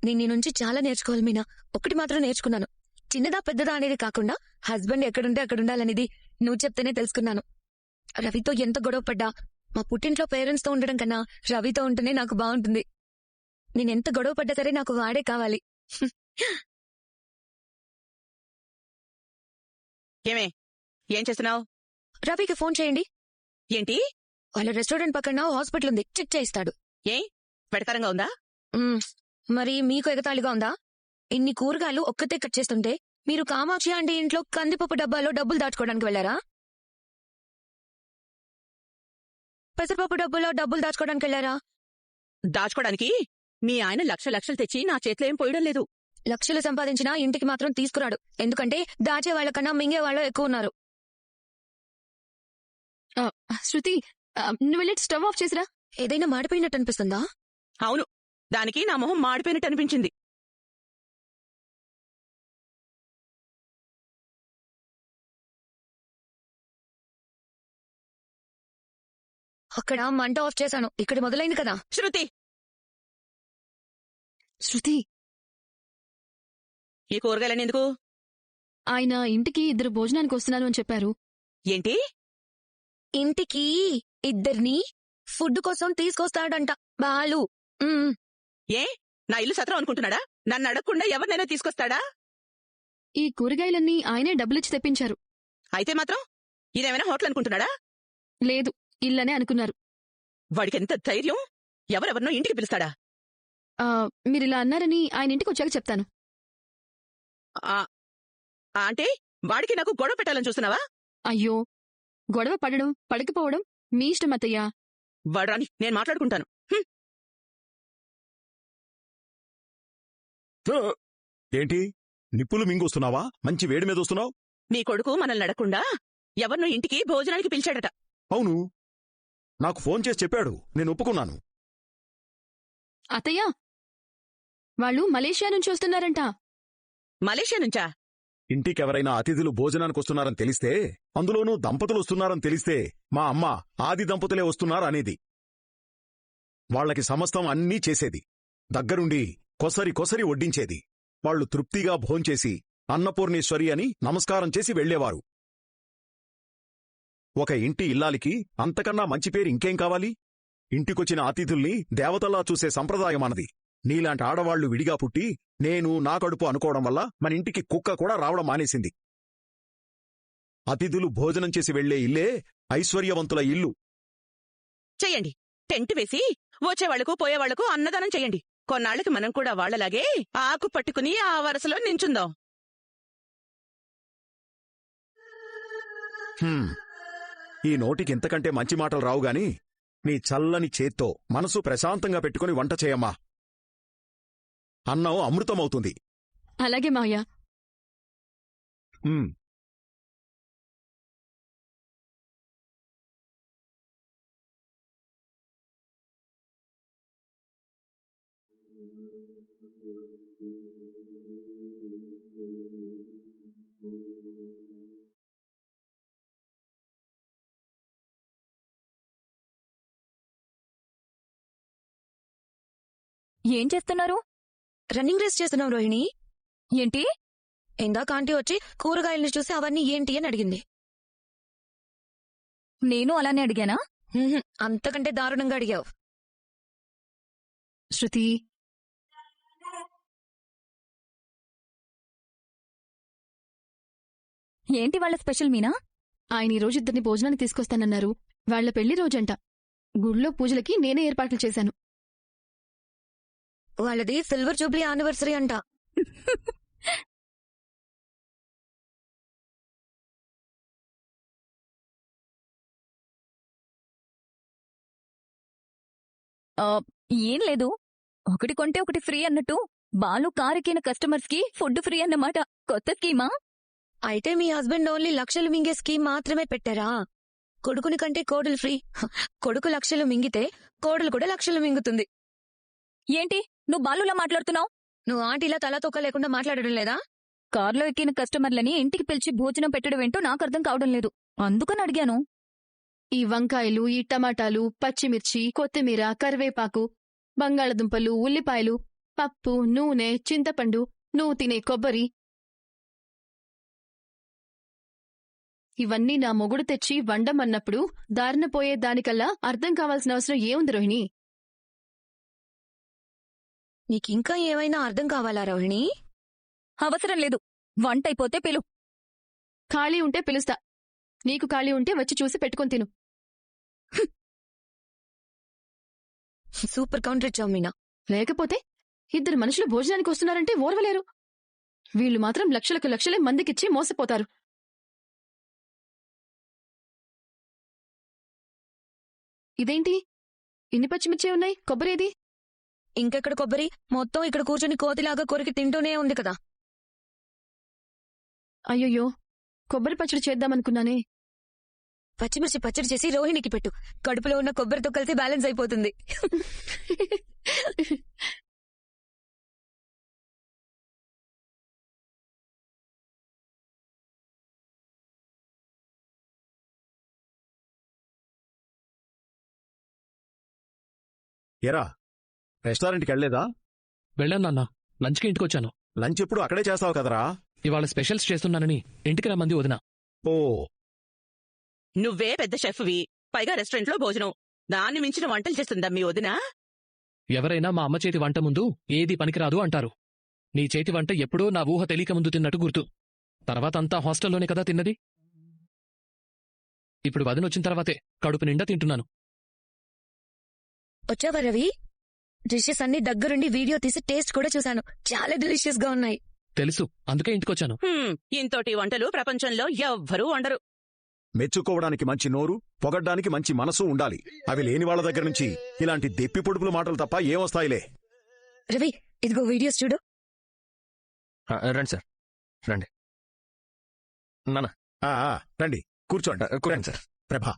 నేను నీ నుంచి చాలా నేర్చుకోవాలి మీనా. ఒకటి మాత్రం నేర్చుకున్నాను, చిన్నదా పెద్దదా అనేది కాకుండా హస్బెండ్ ఎక్కడుంటే అక్కడ ఉండాలనేది నువ్వు చెప్తేనే తెలుసుకున్నాను. రవితో ఎంత గొడవ పడ్డా మా పుట్టింట్లో పేరెంట్స్ తో ఉండడం కన్నా రవితో ఉంటేనే నాకు బాగుంటుంది. నేనెంత గొడవ పడ్డా సరే నాకు వాడే కావాలి. ఏమే, ఏం చేస్తున్నావు? రవికి ఫోన్ చేయండి. ఏంటి? వాళ్ళ రెస్టారెంట్ పక్కన హాస్పిటల్ ఉంది, చెక్ చేయిస్తాడు. ఏ పెడతారంగా ఉందా? మరి మీకు ఎగతాళిగా ఉందా? ఇన్ని కూరగాయలు ఒక్కతే కట్ చేస్తుంటే మీరు కామాక్షి అంటే ఇంట్లో కందిపప్పు డబ్బాలో డబ్బులు దాచుకోవడానికి వెళ్లారా? పెసరపప్పు డబ్బులో డబ్బులు దాచుకోవడానికి వెళ్లారా? దాచుకోవడానికి మీ ఆయన లక్షలు తెచ్చి నా చేతిలో ఏం పోయడం లేదు. లక్షలు సంపాదించినా ఇంటికి మాత్రం తీసుకురాడు, ఎందుకంటే దాచే వాళ్ళకన్నా మింగే వాళ్ళు ఎక్కువ ఉన్నారు. శృతి, నువ్వు వెళ్ళి స్టవ్ ఆఫ్ చేసిరా. ఏదైనా మాడిపోయినట్టు అనిపిస్తుందా? అవును, దానికి నా మొహం మాడిపోయినట్టు అనిపించింది. అక్కడ మంట ఆఫ్ చేశాను, ఇక్కడ మొదలైంది కదా. శృతి, శృతి, ఈ కూరగాయలని ఎందుకు? ఆయన ఇంటికి 2 భోజనానికి వస్తున్నాను అని చెప్పారు. ఏంటి? ఇంటికి 2 ఫుడ్ కోసం తీసుకొస్తాడంట బాలు. ఏ, నా ఇల్లు సత్రం అనుకుంటున్నాడా? నన్ను అడగకుండా ఎవరినైనా తీసుకొస్తాడా? ఈ కూరగాయలన్నీ ఆయనే డబ్బులిచ్చి తెప్పించారు. అయితే మాత్రం ఇదేమైనా హోటల్ అనుకుంటున్నాడా? లేదు, ఇల్లనే అనుకున్నారు. వాడికెంత ధైర్యం! ఎవరెవరినో ఇంటికి పిలుస్తాడా? మీరిలా అన్నారని ఆయన ఇంటికి వచ్చాక చెప్తాను. అంటే వాడికి నాకు గొడవ పెట్టాలని చూస్తున్నావా? అయ్యో, గొడవ పడడం పడకపోవడం మీ ఇష్టం అత్తయ్యా. వాడ్రాని, నేను మాట్లాడుకుంటాను. ఏంటి నిప్పులు మింగొస్తున్నావా? మంచి వేడి మీద వస్తున్నావు. నీ కొడుకు మనల్ని అడగకుండా ఎవరినో ఇంటికి భోజనానికి పిలిచాడట. అవును, నాకు ఫోన్ చేసి చెప్పాడు, నేను ఒప్పుకున్నాను. అత్తయ్యా, వాళ్ళు మలేషియా నుంచి వస్తున్నారంట. మలేషియా నుంచా? ఇంటికెవరైనా అతిథులు భోజనానికి వస్తున్నారని తెలిస్తే, అందులోనూ దంపతులు వస్తున్నారని తెలిస్తే మా అమ్మ ఆది దంపతులే వస్తున్నారనేది. వాళ్లకి సమస్తం అన్నీ చేసేది, దగ్గరుండి కొసరి కొసరి వడ్డించేది. వాళ్లు తృప్తిగా భోంచేసి అన్నపూర్ణేశ్వరి అని నమస్కారం చేసి వెళ్లేవారు. ఒక ఇంటి ఇల్లాలికి అంతకన్నా మంచి పేరు ఇంకేం కావాలి? ఇంటికొచ్చిన అతిథుల్ని దేవతల్లా చూసే సంప్రదాయం మనది. నీలాంటి ఆడవాళ్లు విడిగా పుట్టి నేను నా కడుపు అనుకోవడం వల్ల మన ఇంటికి కుక్క కూడా రావడం మానేసింది. అతిథులు భోజనం చేసి వెళ్లే ఇల్లే ఐశ్వర్యవంతుల ఇల్లు. చెయ్యండి, టెంట్ వేసి వచ్చేవాళ్లకు పోయేవాళ్లకు అన్నదానం చెయ్యండి. కొన్నాళ్లకి మనం కూడా వాళ్లలాగే ఆకు పట్టుకుని ఆ వరసలో నించుందాం. ఈ నోటికి ఇంతకంటే మంచి మాటలు రావుగాని నీ చల్లని చేత్తో మనసు ప్రశాంతంగా పెట్టుకుని వంట చేయమ్మా. అన్నం అమృతమవుతుంది. అలాగే మాయా. ఏం చేస్తున్నారు? రన్నింగ్ రేస్ చేస్తున్నాం రోహిణి. ఏంటి? ఇందాక ఆంటీ వచ్చి కూరగాయలను చూసి అవన్నీ ఏంటి అని అడిగింది. నేను అలానే అడిగానా? అంతకంటే దారుణంగా అడిగావు. శృతి, ఏంటి వాళ్ళ స్పెషల్ మీనా? ఆయన ఈ రోజు 2 భోజనానికి తీసుకొస్తానన్నారు. వాళ్ల పెళ్లి రోజంట. గుళ్ళో పూజలకి నేనే ఏర్పాట్లు చేశాను. వాళ్ళది సిల్వర్ జూబ్లీ యానివర్సరీ అంట. ఏం లేదు, ఒకటి కొంటే ఒకటి ఫ్రీ అన్నట్టు బాలు కారెక్కిన కస్టమర్స్ కి ఫుడ్ ఫ్రీ అన్నమాట. కొత్త స్కీమా? అయితే మీ హస్బెండ్ ఓన్లీ లక్షలు మింగే స్కీమ్ మాత్రమే పెట్టారా? కొడుకుని కంటే కోడలు ఫ్రీ. కొడుకు లక్షలు మింగితే కోడలు కూడా లక్షలు మింగుతుంది. ఏంటి నువ్వు బాలులా మాట్లాడుతున్నావు? నువ్వు ఆంటీలా తలతొక్క లేకుండా మాట్లాడడం లేదా? కార్లో ఎక్కిన కస్టమర్లని ఇంటికి పిలిచి భోజనం పెట్టడం ఏంటో నాకు అర్థం కావడం లేదు, అందుకని అడిగాను. ఈ వంకాయలు, ఈ టమాటాలు, పచ్చిమిర్చి, కొత్తిమీర, కరివేపాకు, బంగాళదుంపలు, ఉల్లిపాయలు పప్పు, నూనె, చింతపండు, నువ్వు తినే కొబ్బరి. ఇవన్నీ నా మొగుడు తెచ్చి వండమన్నప్పుడు దారిన పోయే దానికల్లా అర్థం కావాల్సిన అవసరం ఏముంది రోహిణి? నీకింకా ఏమైనా అర్థం కావాలా రోహిణి? అవసరం లేదు. వంట అయిపోతే పిలు. ఖాళీ ఉంటే పిలుస్తా. నీకు ఖాళీ ఉంటే వచ్చి చూసి పెట్టుకొని తిను. సూపర్ కౌంటర్ ఇచ్చావు మీనా. లేకపోతే ఇద్దరు మనుషులు భోజనానికి వస్తున్నారంటే ఓర్వలేరు. వీళ్ళు మాత్రం లక్షలకు లక్షలే మందికిచ్చి మోసపోతారు. ఇదేంటి ఇన్ని పచ్చిమిర్చే ఉన్నాయి? కొబ్బరేది? ఇంకెక్కడ కొబ్బరి? మొత్తం ఇక్కడ కూర్చొని కోతిలాగా కొరికి తింటూనే ఉంది కదా. అయ్యయ్యో, కొబ్బరి పచ్చడి చేద్దామనుకున్నానే. పచ్చిమిర్చి పచ్చడి చేసి రోహిణికి పెట్టు. కడుపులో ఉన్న కొబ్బరితో కలిసి బ్యాలెన్స్ అయిపోతుంది. ఎరా రెస్టారెంట్కి వెళ్లేదా? వెళ్ళాను నాన్న. లంచ్కి ఇంటికొచ్చాను. లంచ్ ఎప్పుడు అక్కడే చేస్తావు కదరా? ఇవాళ స్పెషల్స్ చేస్తున్నానని ఇంటికి రమ్మంది వదిన. ఓ, నువ్వే పెద్ద షెఫ్వి, పైగా రెస్టారెంట్లో భోజనం. దాన్ని మించిన వంటలు చేస్తుందా మీ వదిన? ఎవరైనా మా అమ్మ చేతి వంట ముందు ఏది పనికిరాదు అంటారు. నీ చేతి వంట ఎప్పుడూ నా ఊహ తెలియక ముందు తిన్నట్టు గుర్తు. తర్వాత అంతా హాస్టల్లోనే కదా తిన్నది. ఇప్పుడు వదినొచ్చిన తర్వాతే కడుపు నిండా తింటున్నాను. వచ్చావా రవి? డిషెస్ అన్ని దగ్గరుండి వీడియో తీసి టేస్ట్ కూడా చూశాను. చాలా డెలిషియస్ గా ఉన్నాయి. తెలుసు, అందుకే ఇంటికొచ్చాను. ఇంతోటి వంటలు ప్రపంచంలో ఎవ్వరూ వండరు. మెచ్చుకోవడానికి మంచి నోరు, పొగడ్డానికి మంచి మనసు ఉండాలి. అవి లేని వాళ్ళ దగ్గర నుంచి ఇలాంటి దెప్పి పొడుపుల మాటలు తప్ప ఏమొస్తాయిలే. రవి, ఇదిగో వీడియోస్ చూడు. రండి సార్, రండి. నాన్న ఆ, ఆ, రండి కూర్చోండి. కూర్చోండి సార్. ప్రభా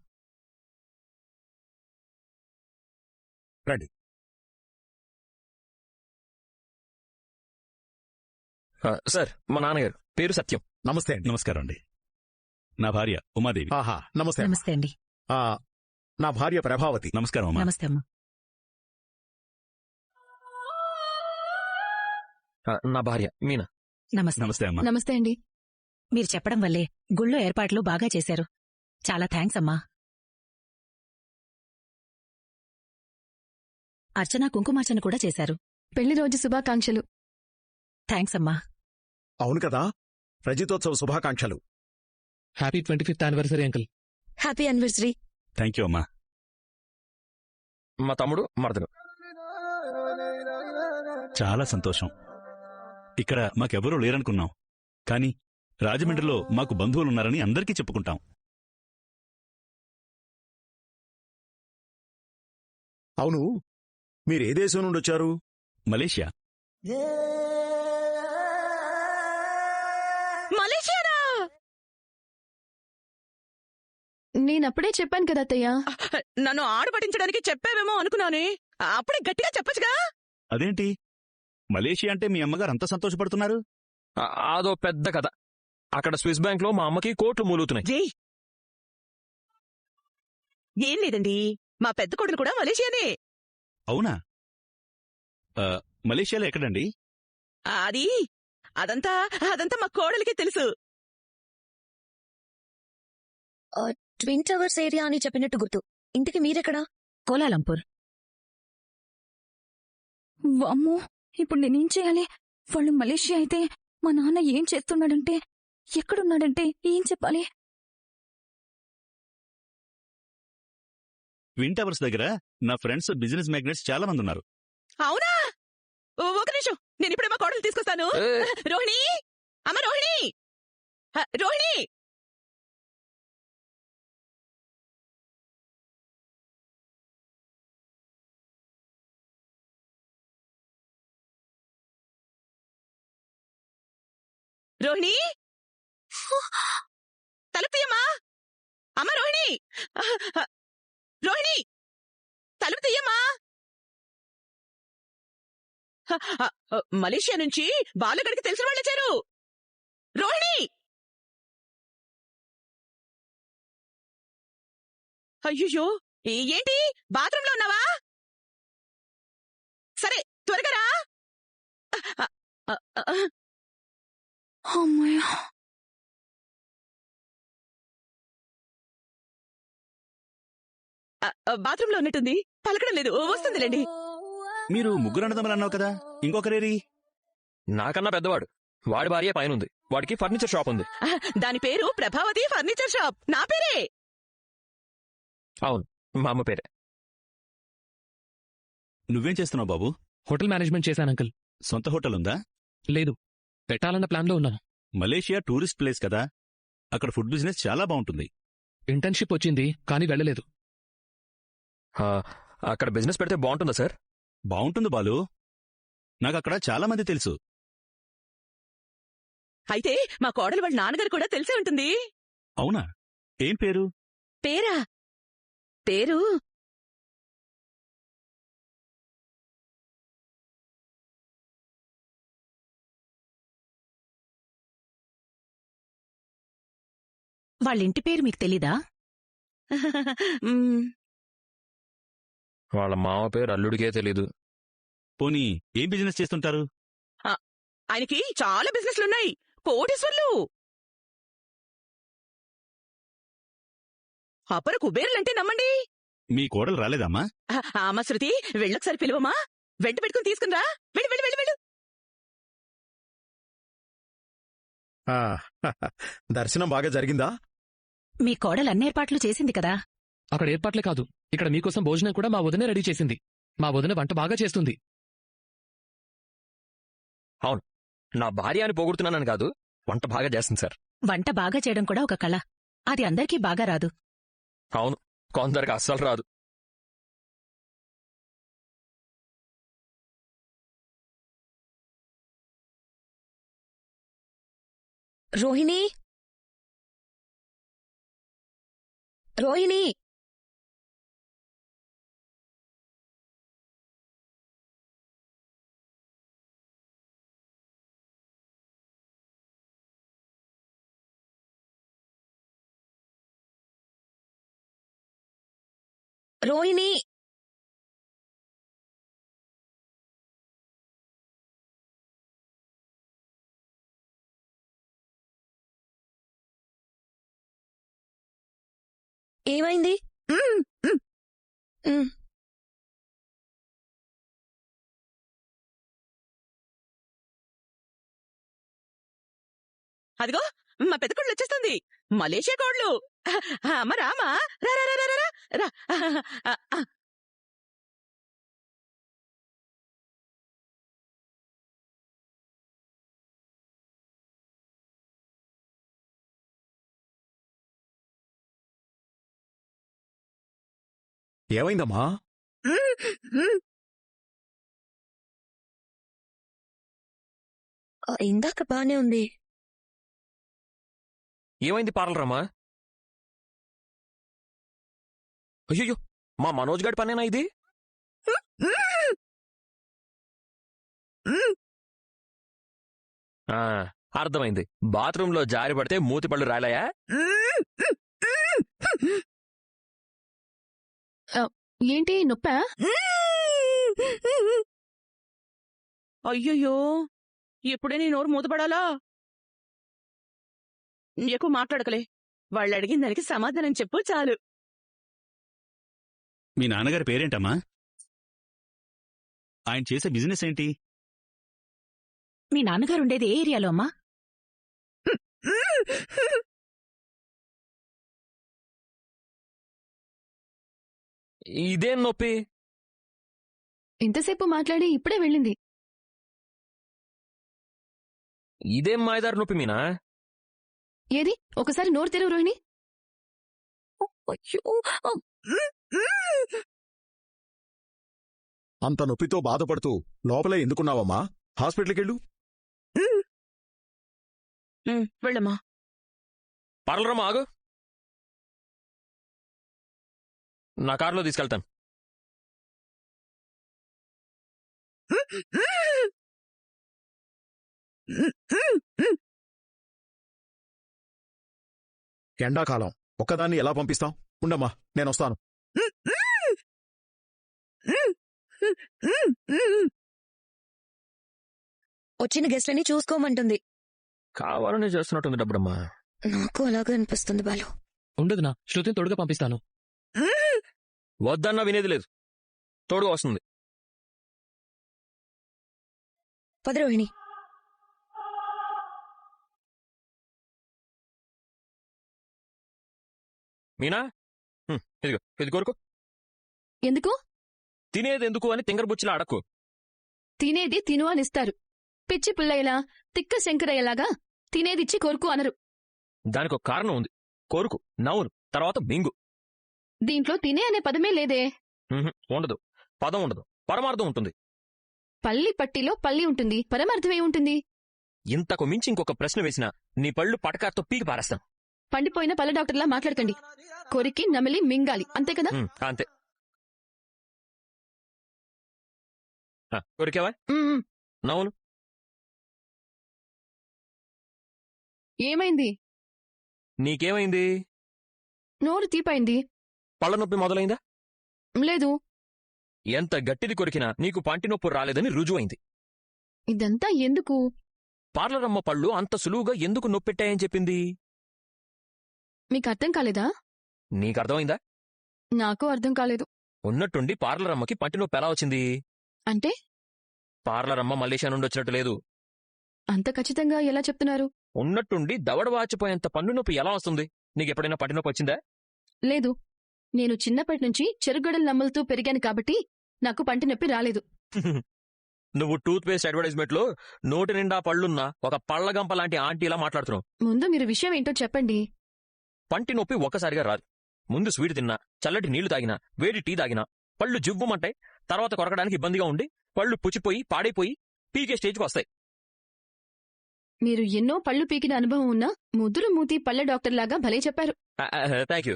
రండి. సార్, మా నాన్నగారు పేరు సత్యం. నమస్తే అండి. నమస్కారం అండి. నా భార్య ఉమాదేవి. ఆహా, నమస్తే. నమస్తే అండి. ఆ, నా భార్య ప్రభావతి. నమస్కారం అమ్మా. నమస్తే అమ్మా. నా భార్య మీనా. నమస్తే. నమస్తే అమ్మా. నమస్తే అండి. మీరు చెప్పడం వల్లే గుళ్ళో ఏర్పాట్లు బాగా చేశారు. చాలా థ్యాంక్స్ అమ్మా. అర్చన కుంకుమార్చన కూడా చేశారు. పెళ్లి రోజు శుభాకాంక్షలు. థ్యాంక్స్ అమ్మా. అవును కదా, రజితోత్సవ శుభాకాంక్షలు. Happy 25th anniversary uncle. Happy anniversary. Thank you అమ్మా. మా తమ్ముడు మరదలు. చాలా సంతోషం. ఇక్కడ మాకెవరూ లేరనుకున్నాం, కానీ రాజమండ్రిలో మాకు బంధువులున్నారని అందరికీ చెప్పుకుంటాం. అవును, మీరే దేశం నుండి వచ్చారు? మలేషియా. మలేషియానా? నేనప్పుడే చెప్పాను కదా అత్తయ్య. నన్ను ఆడబట్టించడానికి చెప్పావేమో అనుకున్నానే. అప్పుడే గట్టిగా చెప్పచ్చుగా. అదేంటి మలేషియా అంటే మీ అమ్మగారు అంత సంతోషపడుతున్నారు? అదో పెద్ద కథ. అక్కడ స్విస్ బ్యాంక్ లో మా అమ్మకి కోట్లు మూలుగుతున్నాయి. జై, ఏం లేదండి, మా పెద్ద కొడుకు కూడా మలేషియానే. అవునా? మలేషియాలో ఎక్కడండి? అది అదంతా అదంతా మా కోడలికి తెలుసు. ట్విన్ టవర్స్ ఏరియా అని చెప్పినట్టు గుర్తు. ఇంతకి మీరెక్కడా? కోలాలంపూర్. వామ్మో, ఇప్పుడు నేనేం చేయాలి? వాళ్ళు మలేషియా అయితే మా నాన్న ఏం చేస్తున్నాడంటే, ఎక్కడున్నాడంటే ఏం చెప్పాలి? ట్విన్ టవర్స్ దగ్గర నా ఫ్రెండ్స్ బిజినెస్ మ్యాగ్నెట్స్ చాలా మంది ఉన్నారు. అవునా? ఒక నిమిషం, నేను ఇప్పుడే మా కోడలు తీసుకొస్తాను. రోహిణి, అమ్మ రోహిణి, రోహిణి. రోహిణి, తలుపు తీయమ్మా. అమ్మ రోహిణి, రోహిణి, తలుపు తీయమ్మా. మలేషియా నుంచి బాలుగడికి తెలిసిన వాళ్ళు వచ్చారు. రోహిణి. అయ్యో, ఏంటి బాత్రూంలో ఉన్నావా? సరే, త్వరగా రా. ఆ, ఆ, అమ్మయ్య. బాత్రూంలో ఉన్నట్టుంది. పలకడం లేదు. వస్తుందిలేండి. మీరు ముగ్గురు అన్నదమ్ములు అన్నావు కదా, ఇంకొకరేరి? నాకన్నా పెద్దవాడు. వాడి భార్య పైనుంది. వాడికి ఫర్నిచర్ షాప్ ఉంది. దాని పేరు ప్రభావతి ఫర్నిచర్ షాప్. నా పేరే. అవును, మా అమ్మ పేరే. నువ్వేం చేస్తున్నావు బాబు? హోటల్ మేనేజ్మెంట్ చేశాను అంకుల్. సొంత హోటల్ ఉందా? లేదు, పెట్టాలన్న ప్లాన్లో ఉన్నాను. మలేషియా టూరిస్ట్ ప్లేస్ కదా, అక్కడ ఫుడ్ బిజినెస్ చాలా బాగుంటుంది. ఇంటర్న్షిప్ వచ్చింది, కానీ వెళ్ళలేదు. ఆ, అక్కడ బిజినెస్ పెడితే బాగుంటుందా సార్? బాగుంటుంది బాలు, నాకు అక్కడ చాలా మంది తెలుసు. అయితే మా కోడలు వాళ్ళ నాన్నగారు కూడా తెలిసే ఉంటుంది. అవునా? ఏం పేరు? పేరా? పేరు వాళ్ళింటి పేరు మీకు తెలీదా? మ్, వాళ్ళ మామ పేరు అల్లుడికే తెలీదు. పోనీ ఏం బిజినెస్ చేస్తుంటారు? ఆయనకి చాలా బిజినెస్లున్నాయి. కోటీశ్వర్లు. అపర కుబేరులంటే నమ్మండి. మీ కోడలు రాలేదమ్మా? అమ్మ శృతి, వెళ్ళొకసారి పిలువమ్మా. వెంట పెట్టుకుని తీసుకునిరా. వెళ్ళు వెళ్ళు వెళ్ళు వెళ్ళు. ఆ, దర్శనం బాగా జరిగిందా? మీ కోడలు అన్ని ఏర్పాట్లు చేసింది కదా? అక్కడ ఏర్పాట్లే కాదు, ఇక్కడ మీకోసం భోజనం కూడా మా వదినే రెడీ చేసింది. మా వదిన వంట బాగా చేస్తుంది. నా భార్య అని పొగుడుతున్నానని కాదు, వంట బాగా చేస్తుంది సార్. వంట బాగా చేయడం కూడా ఒక కళ. అది అందరికీ బాగా రాదు. అవును, కొందరికి అస్సలు రాదు. రోహిణి, రోహిణి, రోహిణి. ఏమైంది? మ్. అదిగో మా పెద్ద కోడలు వచ్చేస్తుంది. మలేషియా కోడలు. అమ్మ రామా, రా రా రా రా రా, రా. ఏమైందమ్మా? ఇందాక బానే ఉంది. ఏమైంది పార్లరమ్మా? అయ్యో, మా మనోజ్ గారి పనేనా ఇది? ఆ, అర్థమైంది. బాత్రూంలో జారి పడితే మూతిపళ్ళు రాలాయా? ఏంటి నొప్పా? అయ్యయ్యో, ఇప్పుడే నీ నోరు మూతపడాలా? ఎక్కువ మాట్లాడకలే. వాళ్ళు అడిగిన దానికి సమాధానం చెప్పు చాలు. మీ నాన్నగారి పేరేంటమ్మా? ఆయన చేసే బిజినెస్ ఏంటి? మీ నాన్నగారుండేది ఏ ఏరియాలో అమ్మా? ఇదేం నొప్పి? ఇంతసేపు మాట్లాడి ఇప్పుడే వెళ్ళింది. ఇదేం మాయదారు నొప్పి మీనా? ఏది ఒకసారి నోరు తెరువు రోహిణి. అంత నొప్పితో బాధపడుతూ లోపలే ఎందుకున్నావమ్మా? హాస్పిటల్కెళ్ళు. వెళ్ళమ్మా. పార్లరమ్మా ఆగు, నా కారులో తీసుకెళ్తాను. ఎండాకాలం ఒక్కదాన్ని ఎలా పంపిస్తాం? ఉండమ్మా, నేనొస్తాను. వచ్చిన గెస్ట్లని చూసుకోమంటుంది. కావాలనే చేస్తున్నట్టుంది డబ్బుడమ్మా. నాకు అలాగే అనిపిస్తుంది బాలు. ఉండదు నా శృతిని తోడుగా పంపిస్తాను. వద్దన్నా వినేది లేదు. తోడుగా వస్తుంది. పద రోహిణి. మీనా ఇదిగో ఇది కోరుకో. ఎందుకు? తినేది ఎందుకు అని తింగరబుచ్చిలా అడక్కు. తినేది తిను అనిస్తారు. పిచ్చి పుల్లయ్యలా తిక్క శంకరయ్యలాగా తినేదిచ్చి కోరుకు అనరు. దానికి ఒక కారణం ఉంది. కోరుకు, నవ్వును, తర్వాత మింగు. దీంట్లో తినే అనే పదమే లేదే. ఉండదు. పదం ఉండదు, పరమార్థం ఉంటుంది. పల్లి పట్టిలో పల్లి ఉంటుంది, పరమార్థమే ఉంటుంది. ఇంతకు మించి ఇంకొక ప్రశ్న వేసినా నీ పళ్ళు పటకాతో పీకి పారేస్తాను. పండిపోయిన పల్లె డాక్టర్లా మాట్లాడకండి. కొరికి నమిలి మింగాలి, అంతే కదా? అంతే. కొరికావా? నవ్వును. ఏమైంది? నీకేమైంది? నోరు తీపైంది. పళ్ళ నొప్పి మొదలైందా? లేదు. ఎంత గట్టిది కొరికినా నీకు పంటి నొప్పి రాలేదని రుజువైంది. ఇదంతా ఎందుకు? పార్లరమ్మ పళ్ళు అంత సులువుగా ఎందుకు నొప్పెట్టాయని చెప్పింది? మీకు అర్థం కాలేదా? నీకర్థమైందా? నాకు అర్థం కాలేదు. ఉన్నట్టుండి పార్లరమ్మకి పంటి నొప్పి ఎలా వచ్చింది? అంటే పార్లరమ్మ మలేషియా నుండి వచ్చినట్టు లేదు. అంత ఖచ్చితంగా ఎలా చెప్తున్నారు? ఉన్నట్టుండి దవడ వాచిపోయేంత పన్ను నొప్పి ఎలా వస్తుంది? నీకెప్పుడైనా పంటి నొప్పి వచ్చిందా? లేదు. నేను చిన్నప్పటి నుంచి చెరుగడలు నమ్మలుతూ పెరిగాను కాబట్టి నాకు పంటి నొప్పి రాలేదు. నువ్వు టూత్ పేస్ట్ అడ్వర్టైజ్మెంట్ లో నోటి నిండా పళ్ళున్నా ఒక పళ్ళగంప లాంటి ఆంటీలా మాట్లాడుతున్నావు. ముందు మీరు విషయం ఏంటో చెప్పండి. పంటి నొప్పి ఒక్కసారిగా రాదు. ముందు స్వీట్ తిన్నా, చల్లటి నీళ్లు తాగినా, వేడి టీ తాగినా పళ్ళు జివ్వుమంటాయి. తర్వాత కొరకడానికి ఇబ్బందిగా ఉండి పళ్ళు పుచ్చిపోయి పాడైపోయి పీకే స్టేజ్కి వస్తాయి. మీరు ఎన్నో పళ్ళు పీకిన అనుభవం ఉన్న ముద్దులు మూతి పల్లె డాక్టర్లాగా భలే చెప్పారు. Thank you.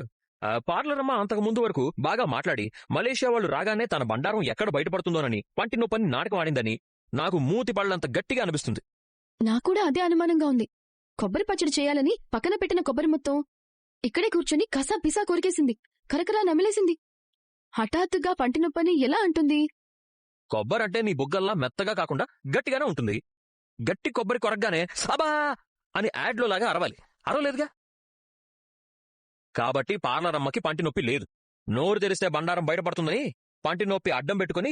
పార్లరమ్మ అంతకు ముందు వరకు బాగా మాట్లాడి మలేషియా వాళ్ళు రాగానే తన బండారం ఎక్కడ బయటపడుతుందోనని పంటి నొప్పని నాటకం ఆడిందని నాకు మూతి పళ్ళంత గట్టిగా అనిపిస్తుంది. నాకూడా అదే అనుమానంగా ఉంది. కొబ్బరి పచ్చడి చేయాలని పక్కన పెట్టిన కొబ్బరి మొత్తం ఇక్కడే కూర్చొని కసా పిసా కొరికేసింది, కరకరా నమిలేసింది. హఠాత్తుగా పంటి నొప్పని ఎలా అంటుంది? కొబ్బరంటే నీ బుగ్గల్లా మెత్తగా కాకుండా గట్టిగానే ఉంటుంది. గట్టి కొబ్బరి కొరగ్గానే అబా అని యాడ్లో లాగా అరవాలి. అరవలేదుగా. కాబట్టి పార్లరమ్మకి పంటి నొప్పి లేదు. నోరు తెరిస్తే బండారం బయటపడుతుందని పంటి నొప్పి అడ్డం పెట్టుకుని